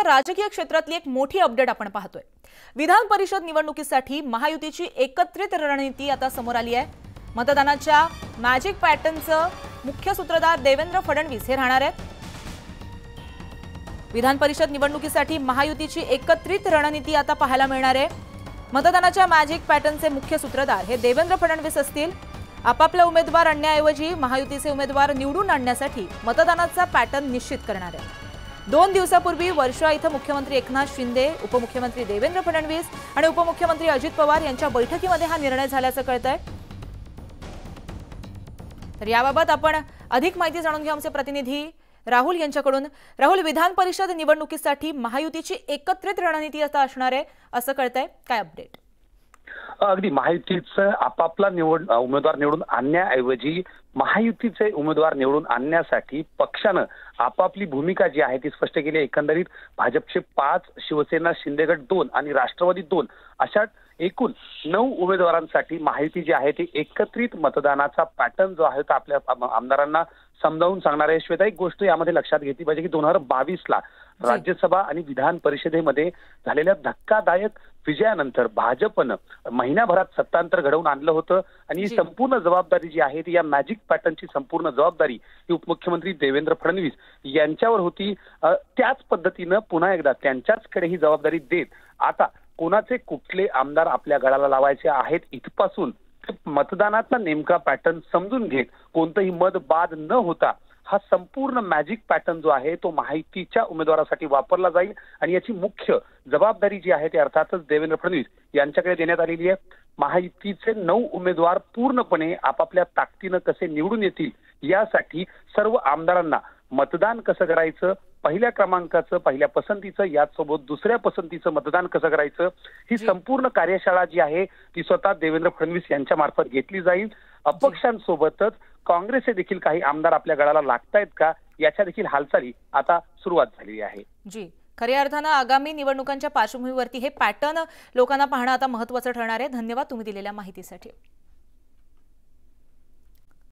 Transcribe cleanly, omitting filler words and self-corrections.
आता राजकीय क्षेत्रातली एक मोठी अपडेट आपण पाहतोय। विधान परिषद निवडणुकीसाठी महायुतीची एकत्रित रणनीती आता समोर आली आहे। मतदानाच्या मॅजिक पॅटर्नचं मुख्य सूत्रधार देवेंद्र फडणवीस हे राहणार आहेत। विधान परिषद निवडणुकीसाठी महायुतीची एकत्रित रणनीती आता पाहायला मिळणार आहे। मतदानाच्या मॅजिक पॅटर्नचे मुख्य सूत्रधार हे देवेंद्र फडणवीस असतील। आपापला उमेदवार आणण्याऐवजी महायुतीचे उमेदवार निवडून आणण्यासाठी मतदानाचा पॅटर्न निश्चित करणार आहेत। 2 दिवसापूर्वी वर्षा इथं मुख्यमंत्री एकनाथ शिंदे, उपमुख्यमंत्री देवेंद्र फडणवीस आणि उपमुख्यमंत्री अजित पवार यांच्या बैठकीमध्ये हा निर्णय झाल्याचं कळतंय। तर याबाबत आपण अधिक माहिती जाणून घेऊ आमचे प्रतिनिधी राहुल यांच्याकडून। राहुल, विधान परिषद निवडणुकीसाठी महायुतीची एकत्रित रणनीती आता असणार आहे असं कळतंय, काय अपडेट? अगदी महायुतीचं आपापला उमेदवार निवडून आणण्याऐवजी महायुतीचे उमेदवार निवडून आणण्यासाठी पक्षानं आपापली भूमिका जी आहे ती स्पष्ट केली। एकंदरीत भाजपचे 5, शिवसेना शिंदेगड 2 आणि राष्ट्रवादी 2 अशा एकूण 9 उमेदवारांसाठी महायुती जी आहे ती एकत्रित मतदानाचा पॅटर्न जो आहे तो आपल्या आमदारांना समजावून सांगणार आहे। श्वेता, एक गोष्ट यामध्ये लक्षात घेतली पाहिजे की 2022 ला राज्यसभा आणि विधान परिषदेमध्ये झालेल्या धक्कादायक विजयानंतर भाजपनं महिन्याभरात सत्तांतर घडवून आणलं होतं आणि ही संपूर्ण जबाबदारी जी आहे ती या मॅजिक पॅटर्नची संपूर्ण जबाबदारी ही उपमुख्यमंत्री देवेंद्र फडणवीस यांच्यावर होती। त्याच पद्धतीनं पुन्हा एकदा त्यांच्याचकडे ही जबाबदारी देत आता कोणाचे कुठले आमदार आपल्या गळाला लावायचे आहेत इथपासून मतदानाचा नेमका पॅटर्न समजून घेत कोणतंही मत बाद न होता हा संपूर्ण मॅजिक पॅटर्न जो आहे तो महायुतीच्या उमेदवारासाठी वापरला जाईल आणि याची मुख्य जबाबदारी जी आहे ती अर्थातच देवेंद्र फडणवीस यांच्याकडे देण्यात आलेली आहे। महायुतीचे 9 उमेदवार पूर्णपणे आपापल्या ताकदीनं कसे निवडून येतील यासाठी सर्व आमदारांना मतदान कसं करायचं, पहिल्या क्रमांकाचं पहिल्या पसंतीचं याचसोबत दुसऱ्या पसंतीचं मतदान कसं करायचं ही संपूर्ण कार्यशाळा जी आहे ती स्वतः देवेंद्र फडणवीस यांच्या मार्फत घेतली जाईल। अपक्षांसोबतच काँग्रेसचे देखील काही आमदार आपल्या गळाला लागतायत का याच्या देखील हालचाली आता सुरुवात झालेली आहे। जी, खऱ्या अर्थानं आगामी निवडणुकांच्या पार्श्वभूमीवरती हे पॅटर्न लोकांना पाहणं आता महत्त्वाचं ठरणार आहे। धन्यवाद तुम्ही दिलेल्या माहितीसाठी।